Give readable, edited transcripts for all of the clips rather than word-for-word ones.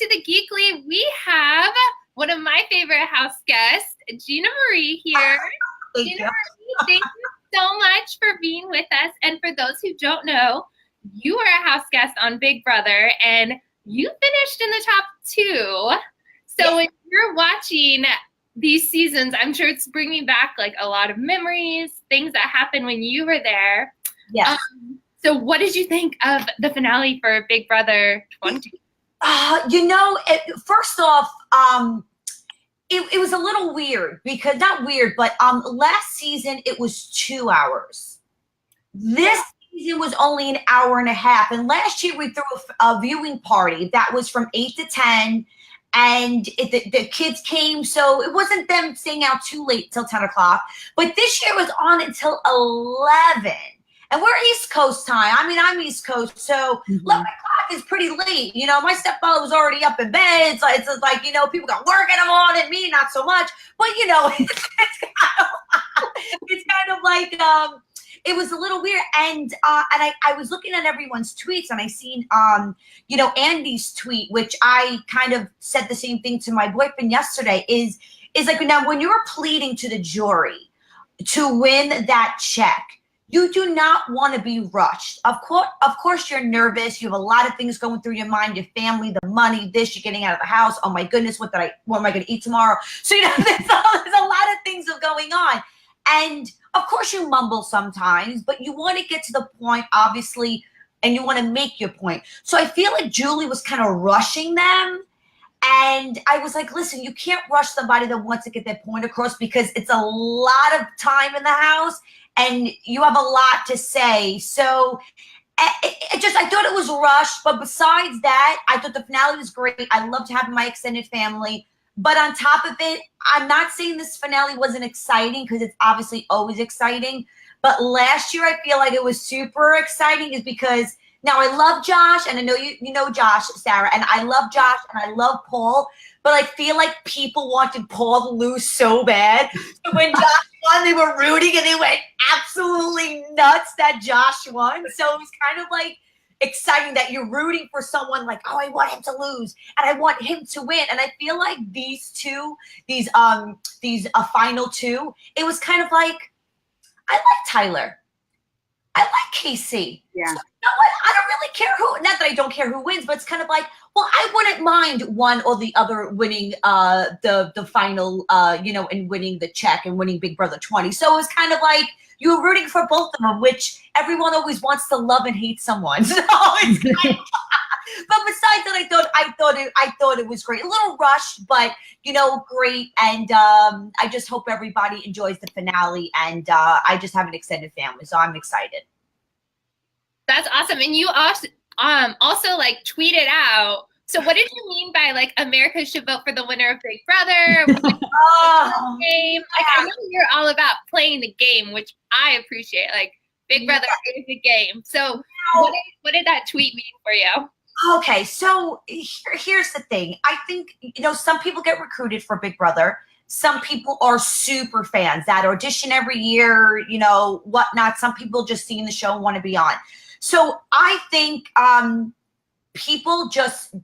to the Geekly. We have one of my favorite house guests, GinaMarie here. GinaMarie, thank you so much for being with us. And for those who don't know, you were a house guest on Big Brother, and you finished in the top 2. So when you're watching these seasons, I'm sure it's bringing back like a lot of memories, things that happened when you were there. Yes. So what did you think of the finale for Big Brother 20? First off, it was a little weird because not weird, but last season it was 2 hours. This season was only an hour and a half. And last year we threw a viewing party that was from 8 to 10. And the kids came, so it wasn't them staying out too late till 10 o'clock. But this year was on until 11. And we're East Coast time. I mean, I'm East Coast, so 11 o'clock is pretty late. You know, my stepfather was already up in bed. It's like, people got work in the morning, me not so much. But, it's kind of like, it was a little weird. And I was looking at everyone's tweets, and I seen, Andy's tweet, which I kind of said the same thing to my boyfriend yesterday, is like, now when you're pleading to the jury to win that check, you do not want to be rushed. Of course, you're nervous. You have a lot of things going through your mind, your family, the money, this, you're getting out of the house. Oh my goodness, what am I going to eat tomorrow? So, there's a lot of things going on. And of course you mumble sometimes, but you want to get to the point, obviously, and you want to make your point. So I feel like Julie was kind of rushing them. And I was like, listen, you can't rush somebody that wants to get their point across because it's a lot of time in the house and you have a lot to say. So I thought it was rushed. But besides that, I thought the finale was great. I loved having my extended family. But on top of it, I'm not saying this finale wasn't exciting because it's obviously always exciting. But last year, I feel like it was super exciting is because now I love Josh, and I know you know Josh, Sarah, and I love Josh, and I love Paul, but I feel like people wanted Paul to lose so bad. So when Josh won, they were rooting, and they went absolutely nuts that Josh won. So it was kind of like exciting that you're rooting for someone like, oh, I want him to lose, and I want him to win. And I feel like these final 2, it was kind of like, I like Tyler. I like Casey. Yeah. So, you know what? I don't really care who, not that I don't care who wins, but it's kind of like, well, I wouldn't mind one or the other winning the final, and winning the check and winning Big Brother 20. So it was kind of like you were rooting for both of them, which everyone always wants to love and hate someone. So it's kind of, but besides that, I thought it was great. A little rushed, but great. And I just hope everybody enjoys the finale. And I just have an extended family, so I'm excited. That's awesome. And you also like tweeted out. So what did you mean by like America should vote for the winner of Big Brother? Game? Like, I know you're all about playing the game, which I appreciate. Like Big Brother is a game. So what did that tweet mean for you? Okay, so here's the thing. I think, some people get recruited for Big Brother. Some people are super fans that audition every year, whatnot. Some people just seeing the show and want to be on. So I think people just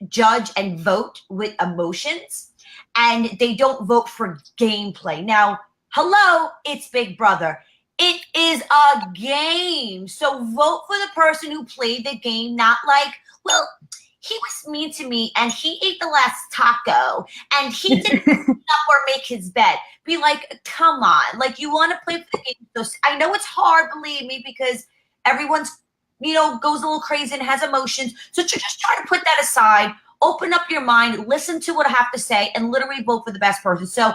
judge and vote with emotions, and they don't vote for gameplay. Now, hello, it's Big Brother. It is a game. So vote for the person who played the game, not like, well, he was mean to me and he ate the last taco and he didn't clean up or make his bed. Be like, come on. Like, you want to play for the game. So I know it's hard, believe me, because everyone's, goes a little crazy and has emotions. So just try to put that aside, open up your mind, listen to what I have to say, and literally vote for the best person. So,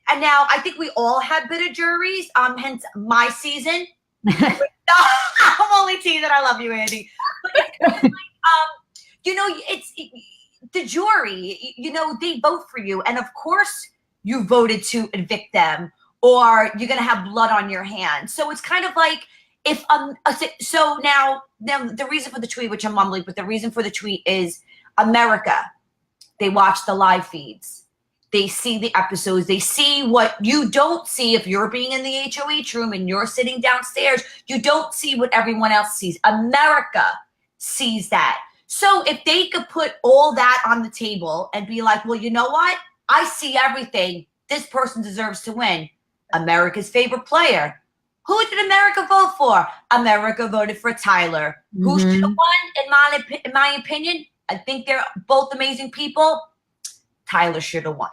and now I think we all have bitter juries, hence my season. I'm only teasing. I love you, Andy. But it's the jury, they vote for you. And of course you voted to evict them or you're going to have blood on your hands. So it's kind of like so now the reason for the tweet, which I'm mumbling, but the reason for the tweet is America. They watch the live feeds. They see the episodes. They see what you don't see if you're being in the HOH room and you're sitting downstairs. You don't see what everyone else sees. America sees that. So if they could put all that on the table and be like, well, you know what? I see everything. This person deserves to win. America's favorite player. Who did America vote for? America voted for Tyler. Who should have won, in my opinion? I think they're both amazing people. Tyler should have won.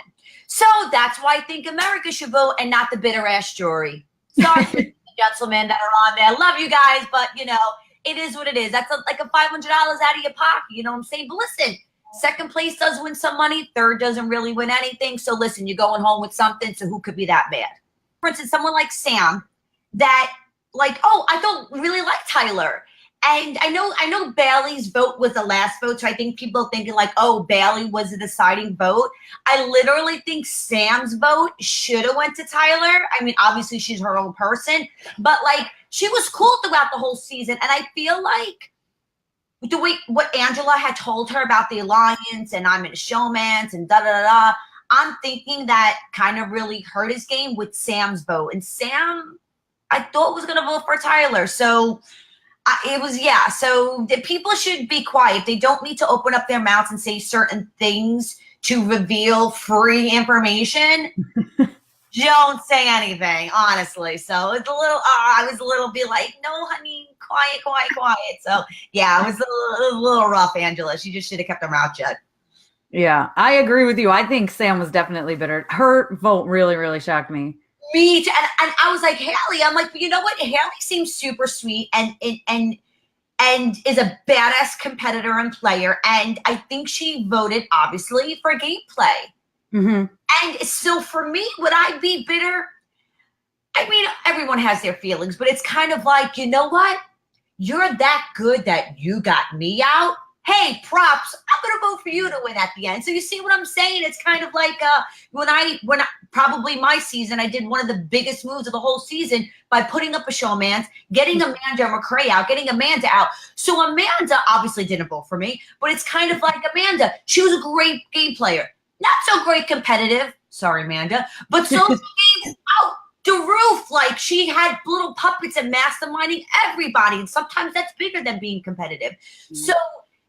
So that's why I think America should vote and not the bitter ass jury. Sorry for the gentlemen that are on there. Love you guys, but you know, it is what it is. That's like a $500 out of your pocket. You know what I'm saying? But listen, second place does win some money. Third doesn't really win anything. So listen, you're going home with something. So who could be that mad? For instance, someone like Sam that like, oh, I don't really like Tyler. And I know Bailey's vote was the last vote. So I think people are thinking like, oh, Bailey was the deciding vote. I literally think Sam's vote should have went to Tyler. I mean, obviously she's her own person, but like she was cool throughout the whole season. And I feel like the way what Angela had told her about the alliance and I'm in a showman's and da-da-da-da, I'm thinking that kind of really hurt his game with Sam's vote. And Sam, I thought was going to vote for Tyler. So it was, yeah. So the people should be quiet. They don't need to open up their mouths and say certain things to reveal free information. Don't say anything, honestly. So it's a little, I was a little bit like, no, honey, quiet. So yeah, it was a little rough, Angela. She just should have kept her mouth shut. Yeah, I agree with you. I think Sam was definitely bitter. Her vote really, really shocked me. Me too. And I was like, Haley, I'm like, you know what? Haley seems super sweet and is a badass competitor and player. And I think she voted, obviously, for gameplay. Mm-hmm. And so for me, would I be bitter? I mean, everyone has their feelings, but it's kind of like, you know what? You're that good that you got me out. Hey, props, I'm going to vote for you to win at the end. So you see what I'm saying? It's kind of like when I probably my season, I did one of the biggest moves of the whole season by putting up a showman's, getting Amanda McCrae out, getting Amanda out. So Amanda obviously didn't vote for me, but it's kind of like Amanda. She was a great game player. Not so great competitive. Sorry, Amanda. But so she gave out the roof. Like she had little puppets and masterminding everybody. And sometimes that's bigger than being competitive. Mm-hmm. So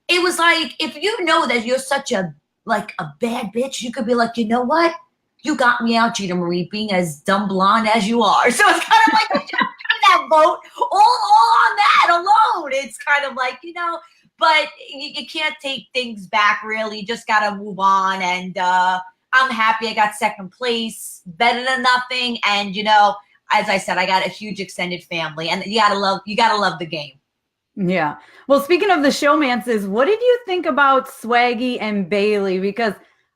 it was like, if you know that you're such a bad bitch, you could be like, you know what? You got me out, GinaMarie, being as dumb blonde as you are. So it's kind of like you should that vote all on that alone. It's kind of like, you know, but you can't take things back, really. You just got to move on. And I'm happy I got second place, better than nothing. And, you know, as I said, I got a huge extended family. And you got to love the game. Yeah. Well, speaking of the showmances, what did you think about Swaggy and Bailey? Because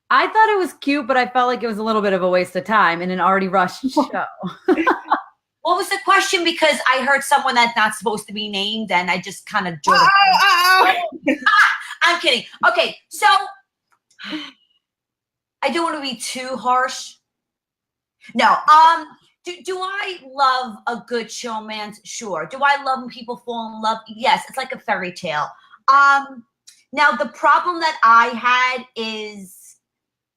I thought it was cute, but I felt like it was a little bit of a waste of time in an already rushed show. What was the question? Because I heard someone that's not supposed to be named, and I just kind of I'm kidding. Okay, so I don't want to be too harsh. No, Do I love a good showman? Sure. Do I love when people fall in love? Yes. It's like a fairy tale. Now the problem that I had is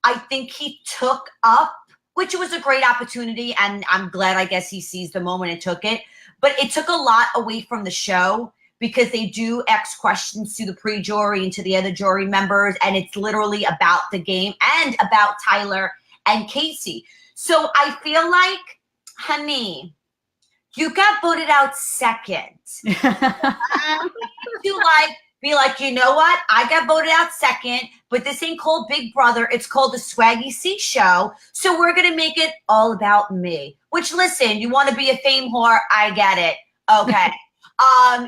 I think he took up, which was a great opportunity, and I'm glad, I guess, he seized the moment and took it. But it took a lot away from the show because they do X questions to the pre-jury and to the other jury members, and it's literally about the game and about Tyler and Casey. So I feel like, honey, you got voted out second. Be like, you know what? I got voted out second, but this ain't called Big Brother. It's called the Swaggy C Show. So we're going to make it all about me. Which, listen, you want to be a fame whore? I get it. Okay.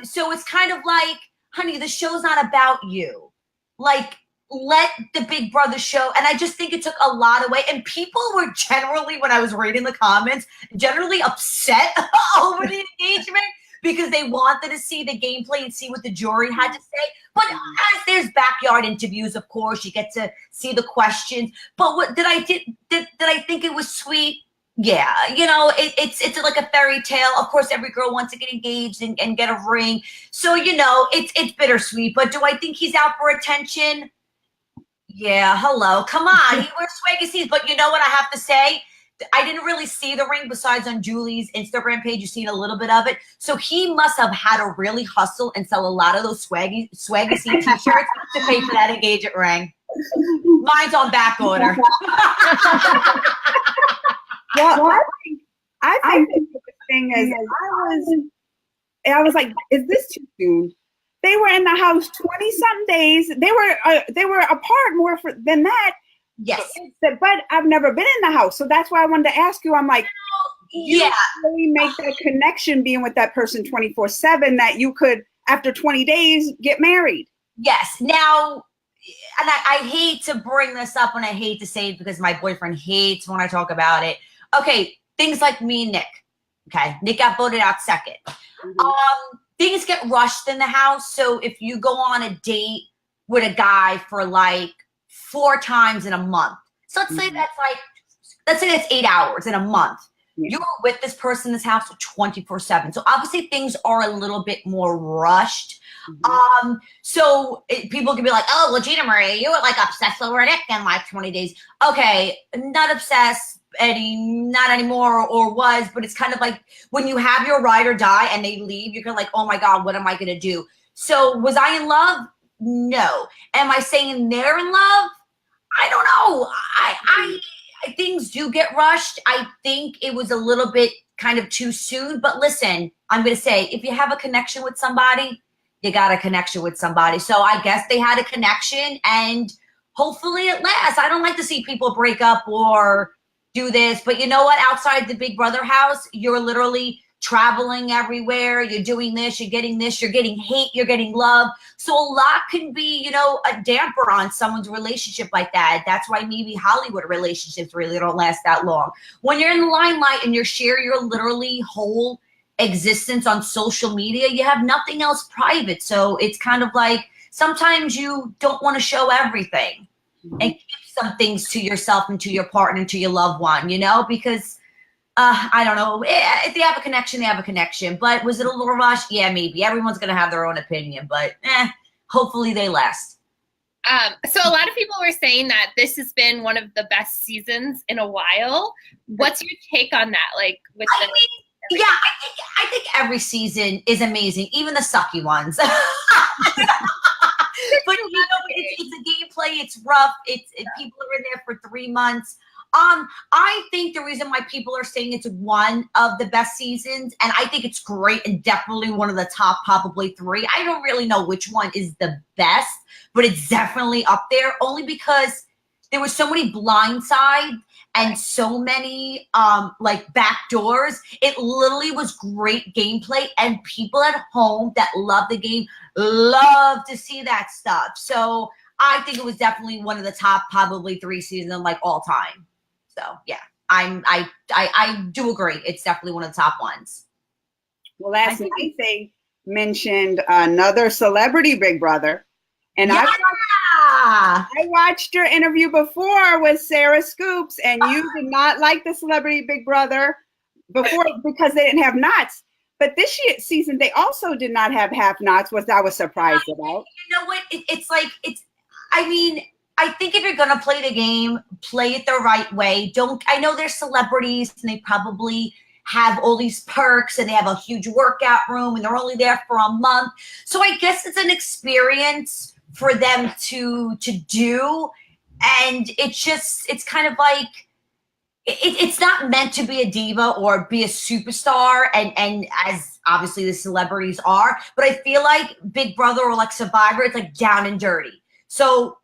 So it's kind of like, honey, the show's not about you. Like, let the Big Brother show. And I just think it took a lot away. And people were generally, when I was reading the comments, generally upset over the engagement because they wanted to see the gameplay and see what the jury had to say. But as there's backyard interviews, of course, you get to see the questions. But what did I think it was sweet? Yeah, you know, it's like a fairy tale. Of course, every girl wants to get engaged and get a ring. So, you know, it's bittersweet. But do I think he's out for attention? Yeah, hello. Come on. He wears swaggy seats. But you know what I have to say? I didn't really see the ring besides on Julie's Instagram page. You've seen a little bit of it. So he must have had to really hustle and sell a lot of those swaggy t-shirts to pay for that engagement ring. Mine's on back order. Well, I think the thing is, I was like, is this too soon? They were in the house 20-something days. They were apart more than that. Yes. But I've never been in the house. So that's why I wanted to ask you. I'm like, yeah. You really make that connection being with that person 24/7 that you could, after 20 days, get married. Yes. Now, and I hate to bring this up and I hate to say it because my boyfriend hates when I talk about it. Okay. Things like me and Nick. Okay. Nick got voted out second. Mm-hmm. Things get rushed in the house. So if you go on a date with a guy for like 4 times in a month. So let's say that's 8 hours in a month. Yeah. You were with this person in this house 24/7. So obviously things are a little bit more rushed. Mm-hmm. People can be like, oh, well, GinaMarie, you were like obsessed over Nick in like 20 days. Okay, not obsessed, Eddie, not anymore, or was, but it's kind of like when you have your ride or die and they leave, you're kind of like, oh my God, what am I going to do? So was I in love? No. Am I saying they're in love? I don't know. I things do get rushed. I think it was a little bit kind of too soon, but listen, I'm going to say, if you have a connection with somebody, you got a connection with somebody. So I guess they had a connection and hopefully it lasts. I don't like to see people break up or do this, but you know what? Outside the Big Brother house, you're literally traveling everywhere. You're doing this, you're getting hate, you're getting love. So a lot can be, a damper on someone's relationship like that. That's why maybe Hollywood relationships really don't last that long. When you're in the limelight and you share your literally whole existence on social media, you have nothing else private. So it's kind of like sometimes you don't want to show everything and keep some things to yourself and to your partner and to your loved one, because I don't know. If they have a connection, they have a connection. But was it a little rushed? Yeah, maybe. Everyone's going to have their own opinion, but hopefully they last. So a lot of people were saying that this has been one of the best seasons in a while. What's your take on that? Like with I think every season is amazing, even the sucky ones. But it's a gameplay. It's rough. People are in there for 3 months. I think the reason why people are saying it's one of the best seasons, and I think it's great and definitely one of the top probably 3. I don't really know which one is the best, but it's definitely up there only because there were so many blindside and so many like back doors. It literally was great gameplay, and people at home that love the game love to see that stuff. So I think it was definitely one of the top probably 3 seasons like all time. So yeah, I do agree. It's definitely one of the top ones. Well, last night they mentioned another celebrity Big Brother, and yeah. I watched your interview before with Sarah Scoops, and you did not like the celebrity Big Brother before because they didn't have knots. But this season they also did not have half knots, which I was surprised about. You know what? I think if you're going to play the game, play it the right way. I know they're celebrities and they probably have all these perks and they have a huge workout room and they're only there for a month. So I guess it's an experience for them to do. And it's kind of like, it's not meant to be a diva or be a superstar. And as obviously the celebrities are, but I feel like Big Brother or like Survivor, it's like down and dirty. So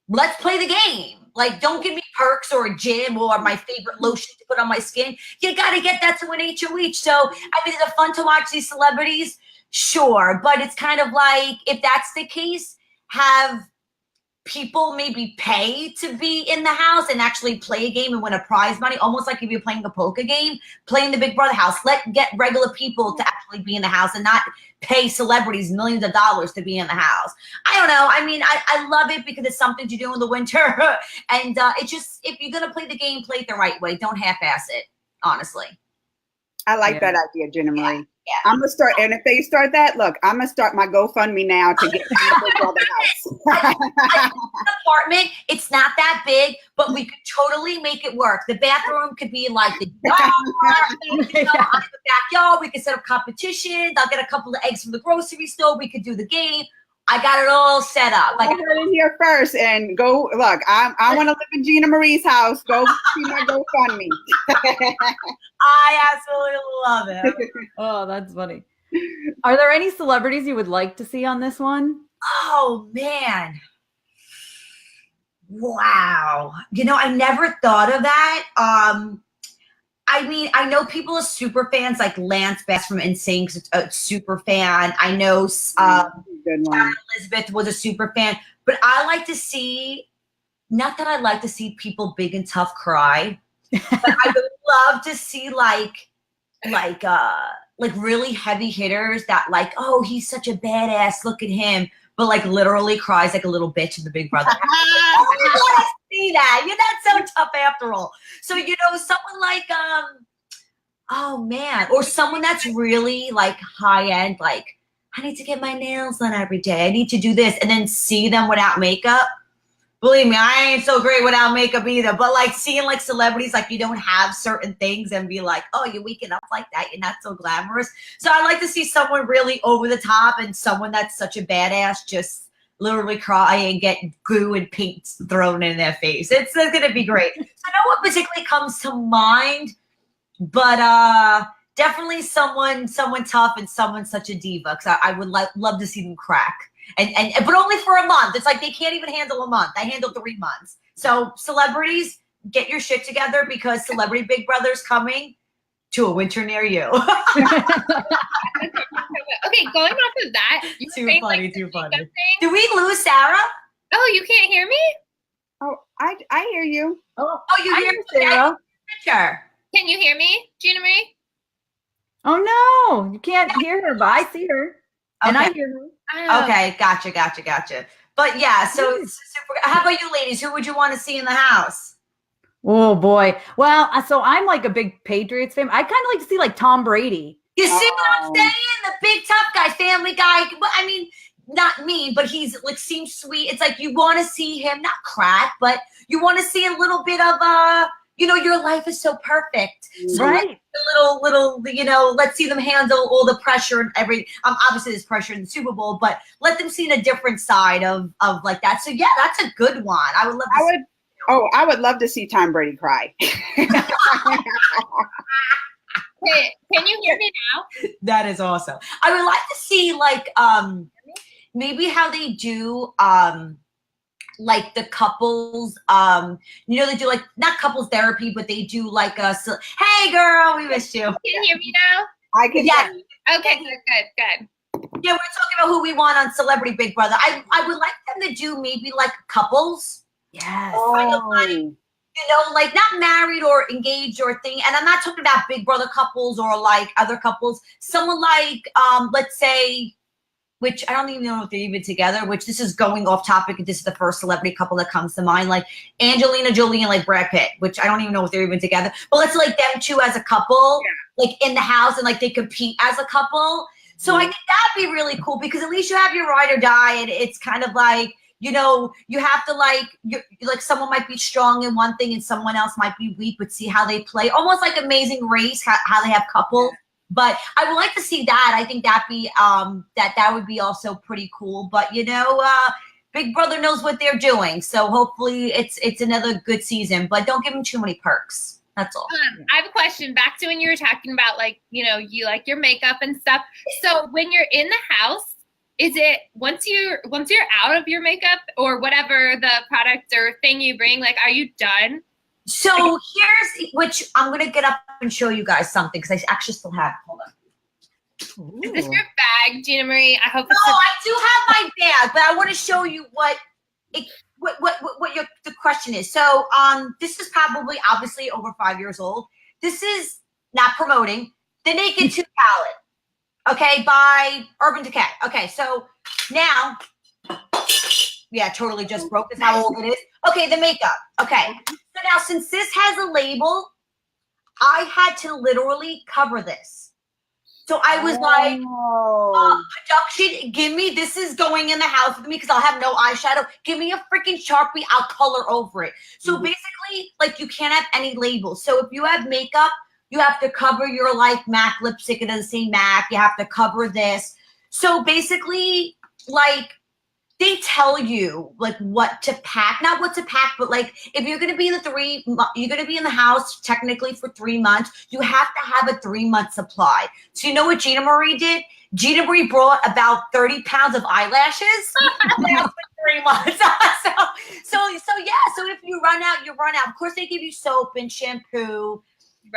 let's play the game. Like, don't give me perks or a gym or my favorite lotion to put on my skin. You got to get that to an HOH. So, I mean, is it fun to watch these celebrities? Sure. But it's kind of like, if that's the case, have people maybe pay to be in the house and actually play a game and win a prize money, almost like if you're playing a poker game, playing the Big Brother house. Get regular people to actually be in the house and not pay celebrities millions of dollars to be in the house. I don't know. I mean, I love it because it's something to do in the winter. And it's just, if you're going to play the game, play it the right way. Don't half-ass it, honestly. I like that idea, GinaMarie. I'm gonna start, and if they start that, look, I'm gonna start my GoFundMe now to get to Big Brother house. Apartment, it's not that big, but we could totally make it work. The bathroom could be like the yard, on the backyard. We could set up competitions. I'll get a couple of eggs from the grocery store. We could do the game. I got it all set up. Like, go in here first and go. Look, I want to live in GinaMarie's house. Go see my GoFundMe. I absolutely love it. Oh, that's funny. Are there any celebrities you would like to see on this one? Oh man. Wow. You know, I never thought of that. I mean, I know people are super fans, like Lance Bass from NSYNC's a super fan. I know Elizabeth was a super fan, but I like to see, not that I like to see people big and tough cry, but I would love to see like really heavy hitters that like, oh, he's such a badass, look at him, but like literally cries like a little bitch in the Big Brother. I want to see that. You're not so tough after all. So, you know, someone like, oh man, or someone that's really like high end, like, I need to get my nails done every day. I need to do this, and then see them without makeup. Believe me, I ain't so great without makeup either. But like seeing like celebrities, like you don't have certain things and be like, oh, you're waking up like that. You're not so glamorous. So I like to see someone really over the top and someone that's such a badass just literally cry and get goo and paint thrown in their face. It's going to be great. So I know what particularly comes to mind, but definitely someone tough and someone such a diva. Because I would love to see them crack. And but only for a month. It's like they can't even handle a month. I handle 3 months. So celebrities, get your shit together because Celebrity Big Brother's coming to a winter near you. Okay, going off of that, Too funny. Do we lose Sarah? Oh, you can't hear me? Oh, I hear you. Oh, you hear Sarah? Sure. Can you hear me, GinaMarie? Oh no, you can't hear her, but I see her. And I hear her. Oh. Okay, gotcha. But yeah, so super. How about you ladies? Who would you want to see in the house? Oh boy. Well, so I'm like a big Patriots fan. I kind of like to see like Tom Brady. You see what I'm saying? The big tough guy, family guy. But I mean, not mean, but he's like seems sweet. It's like you want to see him not crack, but you want to see a little bit of you know, your life is so perfect. So right. A little, you know, let's see them handle all the pressure and everything. Obviously there's pressure in the Super Bowl, but let them see a different side of like that. So yeah, that's a good one. I would love to I would love to see Tom Brady cry. Can you hear me now? That is awesome. I would like to see like maybe how they do like the couples, you know, they do like not couples therapy, but they do like hey girl, we missed you. Can you hear me now? I can. Yeah. Okay, good. Yeah, we're talking about who we want on Celebrity Big Brother. I would like them to do maybe like couples. Yes. Kind of like, you know, like not married or engaged or thing. And I'm not talking about Big Brother couples or like other couples. Someone like, let's say, which I don't even know if they're even together, which this is going off topic. This is the first celebrity couple that comes to mind, like Angelina Jolie and like Brad Pitt, which I don't even know if they're even together. But let's like them two as a couple, like in the house and like they compete as a couple. So I think that'd be really cool because at least you have your ride or die. And it's kind of like, you know, you have to like, like someone might be strong in one thing and someone else might be weak, but see how they play. Almost like Amazing Race, how they have couples. But I would like to see that. I think that'd be that would be also pretty cool. But you know, Big Brother knows what they're doing, so hopefully it's another good season. But don't give them too many perks. That's all. I have a question. Back to when you were talking about like, you know, you like your makeup and stuff. So when you're in the house, is it once you're out of your makeup or whatever the product or thing you bring, like, are you done? So here's which I'm gonna get up and show you guys something because I actually still have. Hold on. Is this your bag, GinaMarie? I hope. No, I do have my bag, but I want to show you what the question is. So this is probably obviously over 5 years old. This is not promoting the Naked 2 palette, okay, by Urban Decay. Okay, so now, yeah, totally just broke. That's how old it is. Okay, the makeup. Okay. So now, since this has a label, I had to literally cover this. So I was like, Oh. production, this is going in the house with me because I'll have no eyeshadow. Give me a freaking Sharpie, I'll color over it. So basically, like, you can't have any labels. So if you have makeup, you have to cover your, like, MAC lipstick. It doesn't say MAC. You have to cover this. So basically, like, they tell you, like, what to pack. Not what to pack, but, like, if you're going to be in the house technically for 3 months, you have to have a 3-month supply. So you know what GinaMarie did? GinaMarie brought about 30 pounds of eyelashes for 3 months. so yeah, so if you run out, you run out. Of course, they give you soap and shampoo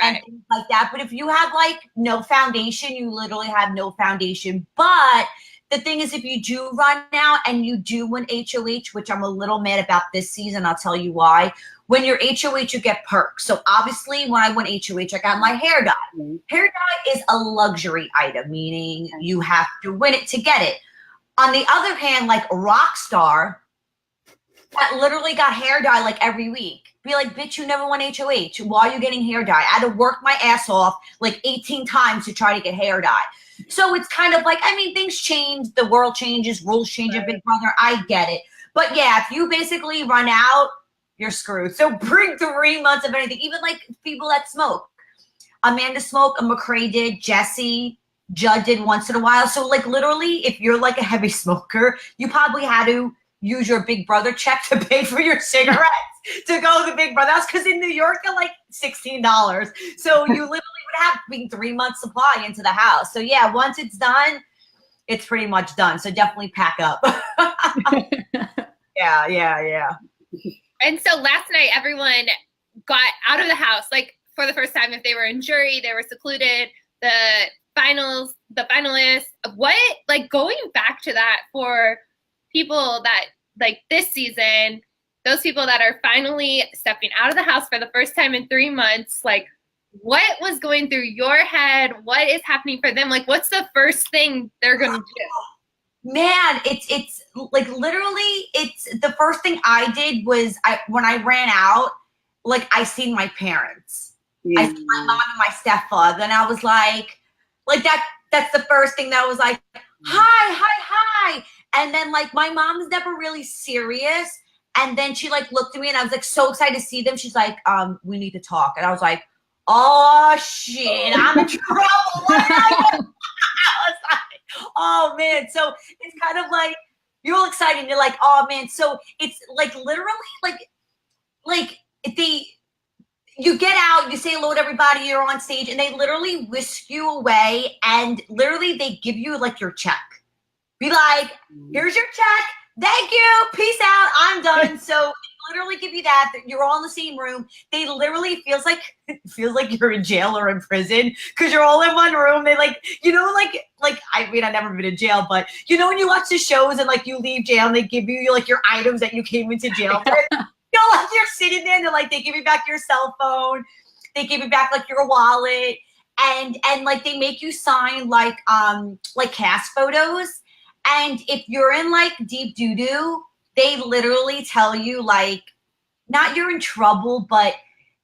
and things like that. But if you have, like, no foundation, you literally have no foundation. But the thing is, if you do run out and you do win HOH, which I'm a little mad about this season, I'll tell you why. When you're HOH, you get perks. So obviously, when I won HOH, I got my hair dye. Hair dye is a luxury item, meaning you have to win it to get it. On the other hand, like Rockstar, that literally got hair dye like every week. Be like, bitch, you never won HOH. Why are you getting hair dye? I had to work my ass off like 18 times to try to get hair dye. So it's kind of like, I mean, things change, the world changes, rules change, Big Brother. I get it. But yeah, if you basically run out, you're screwed. So bring 3 months of anything, even like people that smoke. Amanda smoked, McCrae did, Jesse, Judd did once in a while. So like literally, if you're like a heavy smoker, you probably had to use your Big Brother check to pay for your cigarettes to go to the Big Brother house, because in New York they're like $16. So you literally would have 3 months supply into the house. So yeah, once it's done, it's pretty much done. So definitely pack up. Yeah. And so last night, everyone got out of the house, like for the first time. If they were in jury, they were secluded. The finalists, what, like, going back to that for people that, like, this season, those people that are finally stepping out of the house for the first time in 3 months, like, what was going through your head? What is happening for them? Like, what's the first thing they're going to do? Man, it's like literally, it's the first thing I did was when I ran out, like, I seen my parents. I seen my mom and my stepfather, and I was like that's the first thing that was like, hi. And then, like, my mom's never really serious. And then she, like, looked at me, and I was like so excited to see them. She's like, we need to talk. And I was like, oh shit, I'm in trouble. I was like, oh man. So it's kind of like, you're all excited and you're like, oh man. So it's like literally like you get out, you say hello to everybody, you're on stage, and they literally whisk you away, and literally they give you like your check. Be like, here's your check. Thank you. Peace out. I'm done. So they literally give you that. You're all in the same room. They literally feels like you're in jail or in prison, because you're all in one room. They like, you know, like I mean, I've never been in jail, but you know when you watch the shows and like you leave jail and they give you like your items that you came into jail with. You know, like you're sitting there and they're like, they give you back your cell phone, they give you back like your wallet, and like they make you sign like cast photos. And if you're in like deep doo-doo, they literally tell you like, not you're in trouble, but,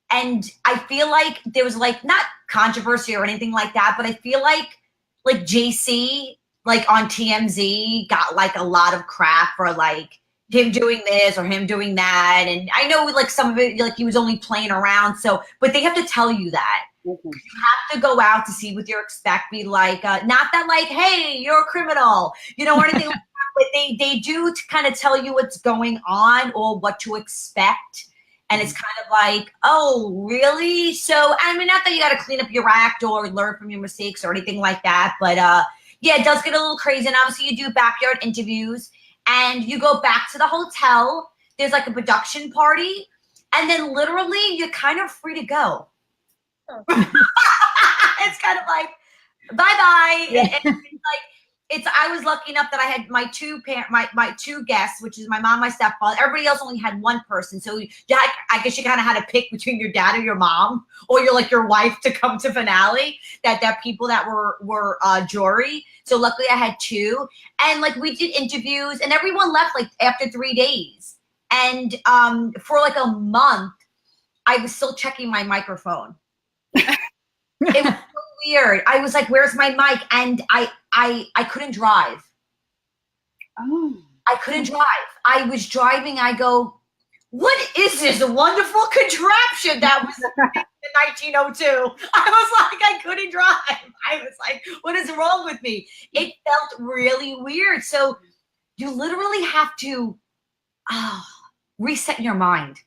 and I feel like there was like not controversy or anything like that, but I feel like JC, like on TMZ, got like a lot of crap for like him doing this or him doing that. And I know like some of it, like he was only playing around. So, but they have to tell you that. You have to go out to see what you expect. Be like, not that like, hey, you're a criminal, you know, or anything like that, but they do to kind of tell you what's going on or what to expect. And it's kind of like, oh, really? So, I mean, not that you got to clean up your act or learn from your mistakes or anything like that, but yeah, it does get a little crazy. And obviously you do backyard interviews and you go back to the hotel. There's like a production party. And then literally you're kind of free to go. It's kind of like bye-bye. Yeah. I was lucky enough that I had my two guests, which is my mom, my stepfather. Everybody else only had one person. So I guess you kind of had to pick between your dad or your mom or your wife to come to finale. That people that were jury. So luckily I had two. And like we did interviews and everyone left like after 3 days. And for like a month, I was still checking my microphone. It was so weird. I was like, "Where's my mic?" And I couldn't drive. Oh. I couldn't drive. I was driving. I go, "What is this wonderful contraption that was in 1902?" I was like, I couldn't drive. I was like, "What is wrong with me?" It felt really weird. So you literally have to reset your mind.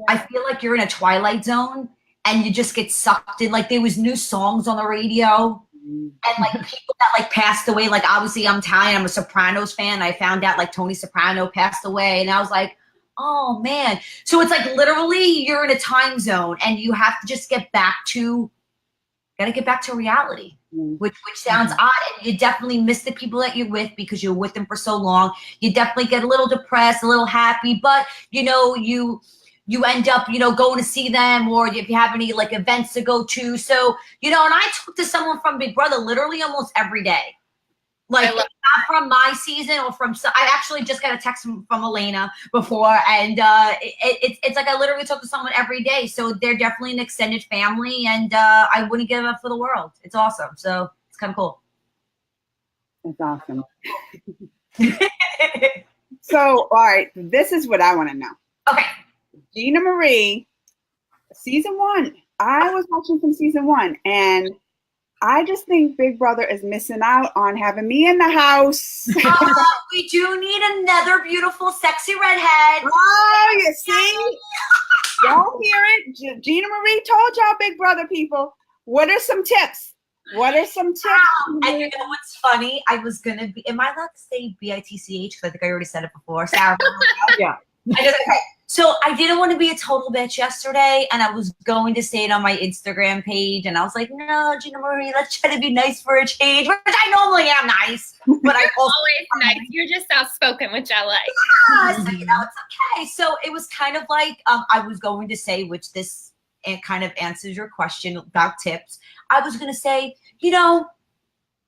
I feel like you're in a twilight zone and you just get sucked in. Like there was new songs on the radio and like people that like passed away. Like obviously I'm Italian, I'm a Sopranos fan. I found out like Tony Soprano passed away and I was like, oh man. So it's like literally you're in a time zone and you have to just gotta get back to reality. Which sounds odd, and you definitely miss the people that you're with because you're with them for so long. You definitely get a little depressed, a little happy, but you know, you end up, you know, going to see them, or if you have any like events to go to. So, you know, and I talk to someone from Big Brother literally almost every day. Like not from my season or from, I actually just got a text from Elena before, and it's like I literally talk to someone every day. So they're definitely an extended family, and I wouldn't give it up for the world. It's awesome. So it's kind of cool. That's awesome. So, all right, this is what I want to know. Okay. GinaMarie, season 1. I was watching from season 1, and I just think Big Brother is missing out on having me in the house. We do need another beautiful, sexy redhead. Oh, you see? Y'all hear it? GinaMarie told y'all, Big Brother people. What are some tips? What are some tips? And you know what's funny? I was going to be, am I allowed to say BITCH? Because I think I already said it before. Sarah. Yeah. Okay. So I didn't want to be a total bitch yesterday, and I was going to say it on my Instagram page, and I was like, no, GinaMarie, let's try to be nice for a change, which I normally am nice, but I also always nice. You're just outspoken, which I like. So, you know, it's okay. So it was kind of like I was going to say, which this kind of answers your question about tips. I was going to say, you know,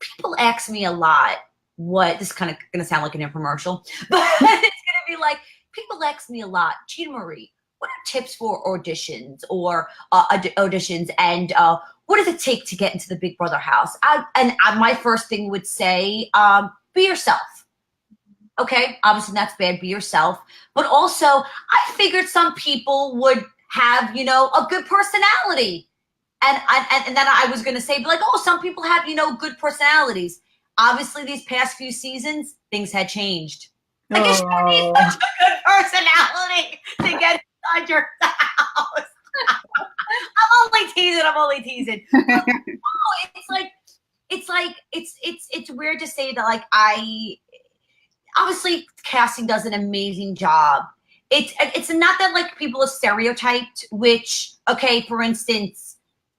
people ask me a lot what, this is kind of going to sound like an infomercial, but it's going to be like, people ask me a lot, GinaMarie, what are tips for auditions or auditions, and what does it take to get into the Big Brother house? My first thing would say, be yourself. Okay, obviously that's bad, be yourself. But also, I figured some people would have, you know, a good personality. And then I was going to say, like, oh, some people have, you know, good personalities. Obviously, these past few seasons, things had changed. Like, you should need such a good personality to get inside your house. I'm only teasing. It's weird to say that, like, obviously casting does an amazing job. It's not that, like, people are stereotyped, which, okay, for instance,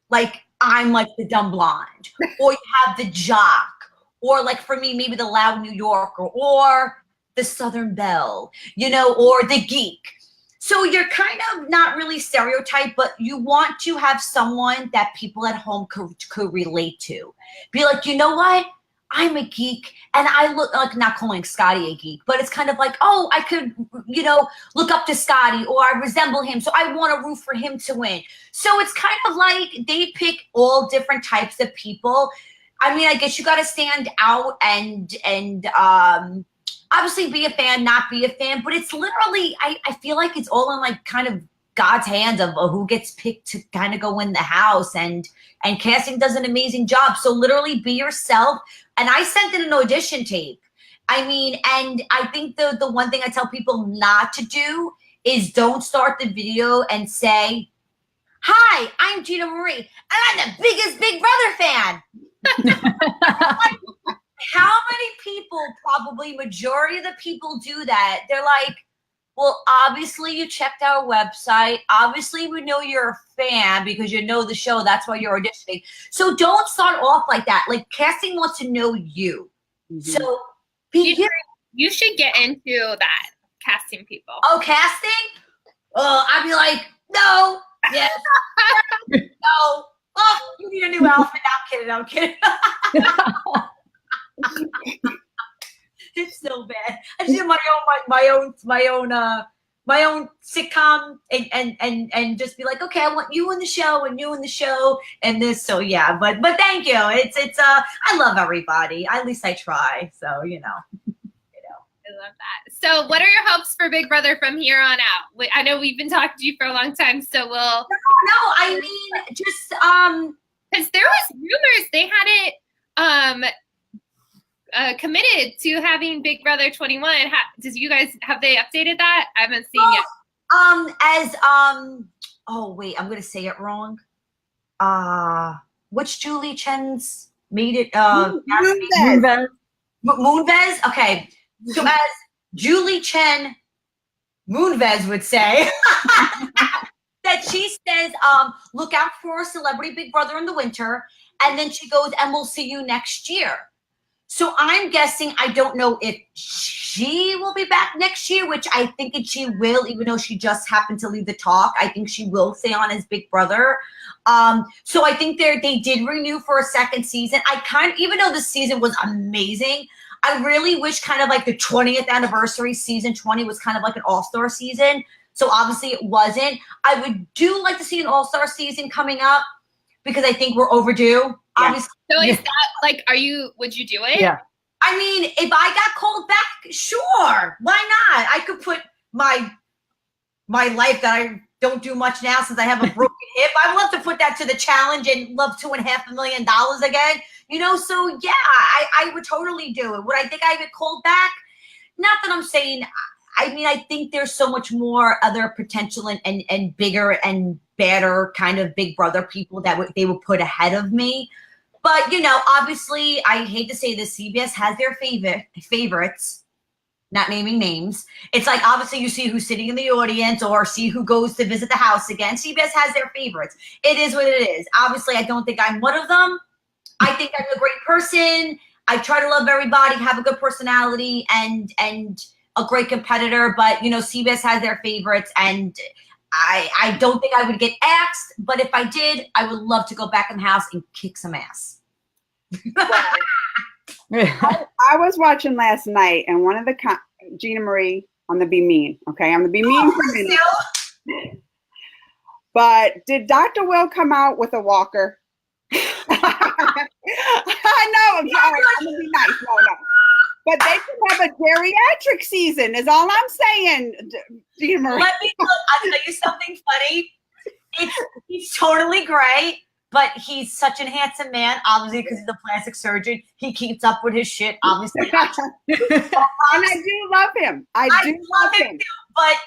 like, I'm like the dumb blonde, or you have the jock, or like for me, maybe the loud New Yorker, or the Southern Belle, you know, or the geek. So you're kind of not really stereotyped, but you want to have someone that people at home could relate to. Be like, you know what? I'm a geek, and I look like, not calling Scotty a geek, but it's kind of like, oh, I could, you know, look up to Scotty, or I resemble him, so I want to root for him to win. So it's kind of like they pick all different types of people. I mean, I guess you got to stand out and obviously be a fan, not be a fan, but it's literally, I feel like it's all in like kind of God's hands of who gets picked to kind of go in the house, and casting does an amazing job. So literally be yourself. And I sent in an audition tape. I mean, and I think the one thing I tell people not to do is don't start the video and say, hi, I'm GinaMarie, and I'm the biggest Big Brother fan. How many people, probably majority of the people do that? They're like, well, obviously you checked our website. Obviously we know you're a fan because you know the show. That's why you're auditioning. So don't start off like that. Like, casting wants to know you. Mm-hmm. So you should get into that, casting people. Oh, casting? I'd be like, no, yes, no. Oh, you need a new outfit. I'm kidding. It's so bad. I just did my own sitcom and just be like, okay, I want you in the show and you in the show and this. So yeah, but thank you. It's I love everybody. At least I try. So you know. I love that. So what are your hopes for Big Brother from here on out? I know we've been talking to you for a long time, so we'll. No, I mean just because there was rumors they had it committed to having Big Brother 21. Does you guys have they updated that? I haven't seen yet. Oh wait, I'm gonna say it wrong. Which Julie Chen's made it? Moonves. Okay, so as Julie Chen Moonves would say, that she says, look out for Celebrity Big Brother in the winter, and then she goes, and we'll see you next year. So I'm guessing, I don't know if she will be back next year, which I think she will, even though she just happened to leave the talk. I think she will stay on as Big Brother. So I think they did renew for a second season. Even though the season was amazing, I really wish kind of like the 20th anniversary season 20 was kind of like an all-star season. So obviously it wasn't. I would like to see an all-star season coming up because I think we're overdue. Yeah. Obviously. So is that like, would you do it? Yeah. I mean, if I got called back, sure. Why not? I could put my life that I don't do much now since I have a broken hip. I'd love to put that to the challenge and love $2.5 million again. You know, so yeah, I would totally do it. Would I think I get called back? Not that I'm saying. I mean, I think there's so much more other potential and bigger and better kind of Big Brother people that they would put ahead of me. But, you know, obviously, I hate to say this, CBS has their favorites, not naming names. It's like, obviously, you see who's sitting in the audience or see who goes to visit the house again. CBS has their favorites. It is what it is. Obviously, I don't think I'm one of them. I think I'm a great person. I try to love everybody, have a good personality, and a great competitor. But, you know, CBS has their favorites, and I don't think I would get axed, but if I did, I would love to go back in the house and kick some ass. I was watching last night, and one of the GinaMarie on the Be Mean. Okay, on the Be Mean for a minute. But did Dr. Will come out with a walker? I know. I'm gonna be nice. No. But they could have a geriatric season, is all I'm saying, GinaMarie. Let me look. I'll tell you something funny. He's totally great, but he's such a handsome man, obviously, because he's a plastic surgeon. He keeps up with his shit, obviously. And I do love him. I do love him. Too, but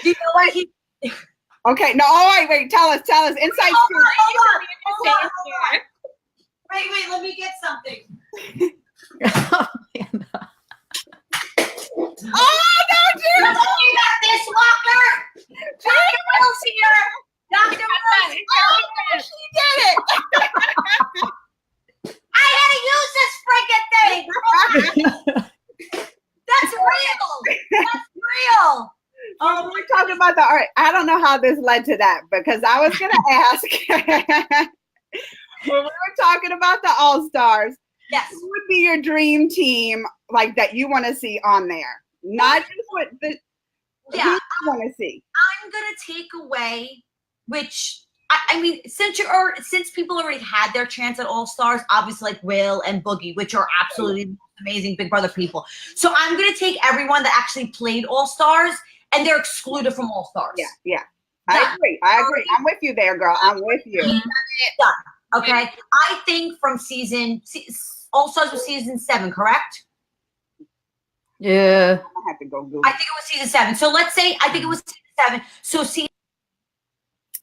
you know what? Okay, no, wait, tell us. Inside Hold on. Wait, let me get something. Oh, man. Oh, no, Gina! You got this, Walker! Dr. Will's here! Dr. Will! Oh, she did it! I had to use this freaking thing! That's real! That's real! Oh, we're talking about all right, I don't know how this led to that, because I was going to ask, when we were talking about the All-Stars, yes, who would be your dream team, like, that you want to see on there? Not just what who you want to see. I'm going to take away, which, I mean, since people already had their chance at All-Stars, obviously like Will and Boogie, which are absolutely amazing Big Brother people. So I'm going to take everyone that actually played All-Stars, and they're excluded from All-Stars. Yeah. I agree. I'm with you there, girl. I'm with you. Done. Okay. I think from All-Stars was season 7, correct? Yeah. I have to go Google. I think it was season 7. So let's say I think it was season 7. So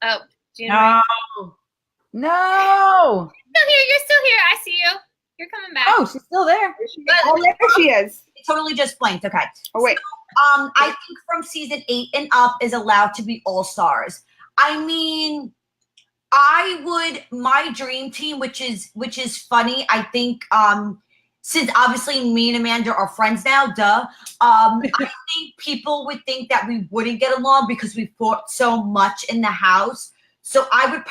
Oh, GinaMarie. No. You're still here. I see you. You're coming back. Oh, she's still there. Oh, there she is. it totally just blanked. Okay. Oh, wait. So, I think from season 8 and up is allowed to be All-Stars. I mean, my dream team, which is funny, I think, since obviously me and Amanda are friends now, I think people would think that we wouldn't get along because we fought so much in the house. So I would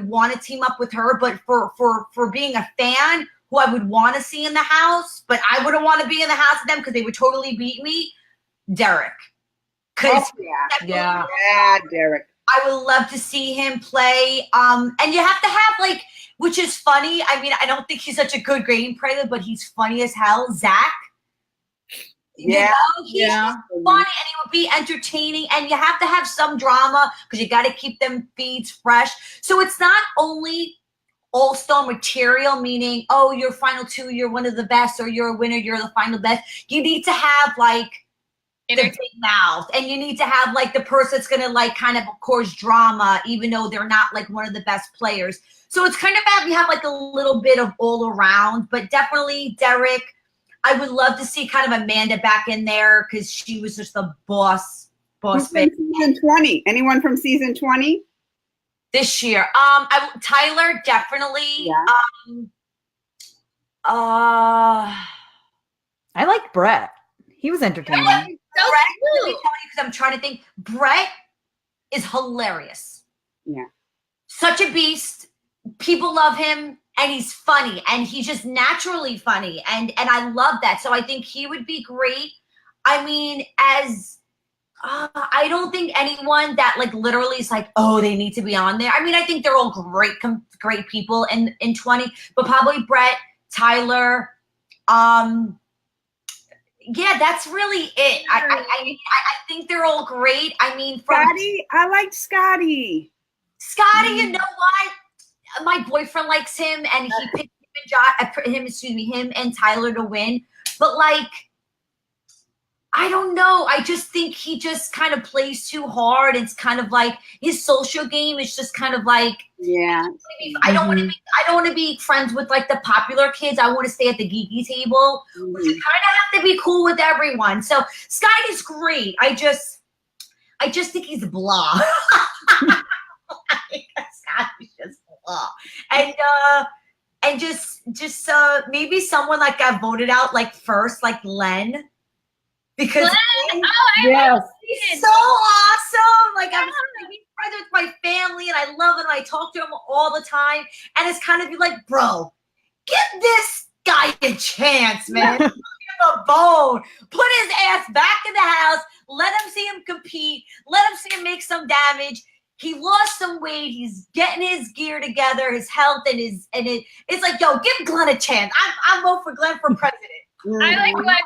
want to team up with her, but for being a fan who I would want to see in the house, but I wouldn't want to be in the house with them because they would totally beat me, Derek. Because Yeah. Yeah, Derek. I would love to see him play. And you have to have like, which is funny. I mean, I don't think he's such a good game player, but he's funny as hell. Zach. Yeah. He's funny and he would be entertaining. And you have to have some drama because you got to keep them feeds fresh. So it's not only all-star material, meaning, oh, you're final two, you're one of the best, or you're a winner, you're the final best. You need to have like the big mouth, and you need to have like the person that's gonna like kind of cause drama, even though they're not like one of the best players. So it's kind of bad you have like a little bit of all around, but definitely Derek. I would love to see kind of Amanda back in there because she was just the boss. Who's from season 20? Anyone from season 20? This year, Tyler definitely. Yeah. I like Brett. He was entertaining. Brett, let me tell you, because I'm trying to think. Brett is hilarious. Yeah. Such a beast. People love him, and he's funny, and he's just naturally funny, and I love that. So I think he would be great. I mean, I don't think anyone that like literally is like, oh, they need to be on there. I mean, I think they're all great people in 20, but probably Brett, Tyler. Yeah, that's really it. I think they're all great. I mean, Scotty, I liked Scotty. Scotty, you know what? My boyfriend likes him, and he picked him and Tyler to win. But like, I don't know. I just think he just kind of plays too hard. It's kind of like his social game is just kind of like, yeah. I don't want to be friends with like the popular kids. I want to stay at the geeky table. Mm-hmm. You kind of have to be cool with everyone. So Scotty's great. I just think he's blah. Scotty's just blah. And just maybe someone like got voted out like first, like Len. Because Yes. he's so awesome. Like I'm he's friends with my family, and I love him. I talk to him all the time, and it's kind of be like, bro, give this guy a chance, man. Give him a bone. Put his ass back in the house. Let him see him compete. Let him see him make some damage. He lost some weight. He's getting his gear together, his health, and it's like, yo, give Glenn a chance. I'm vote for Glenn for president. I like Glenn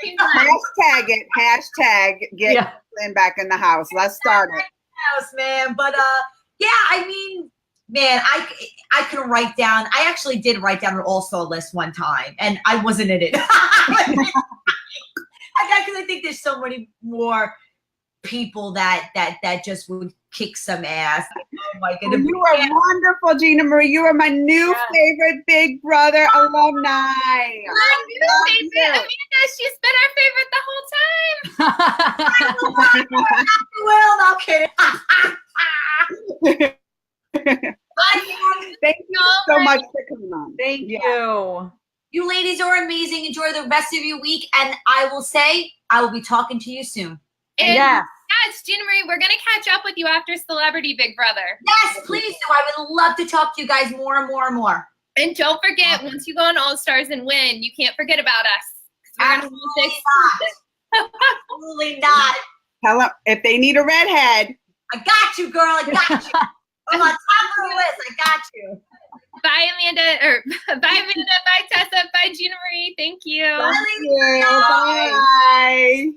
too. Hashtag it. Hashtag get Glenn back in the house. Let's start it. House, man. But yeah, I mean, man, I can write down. I actually did write down an all-star list one time, and I wasn't in it. Because I think there's so many more people that just would kick some ass. Oh my goodness. You are wonderful, GinaMarie. You are my new favorite Big Brother alumni. My new favorite, Amanda. She's been our favorite the whole time. Well, no kidding. Thank you so much for coming on. Thank you. You ladies are amazing. Enjoy the rest of your week, and I will be talking to you soon. And Yeah. yes, GinaMarie, we're gonna catch up with you after Celebrity Big Brother. Yes, please do. I would love to talk to you guys more and more and more. And don't forget, once you go on All Stars and win, you can't forget about us. Absolutely not. Absolutely not. Tell them if they need a redhead. I got you, girl. I got you. I'm on top of the list. I got you. Bye, Amanda. Bye, Tessa. Bye, GinaMarie. Thank you. Bye. Bye.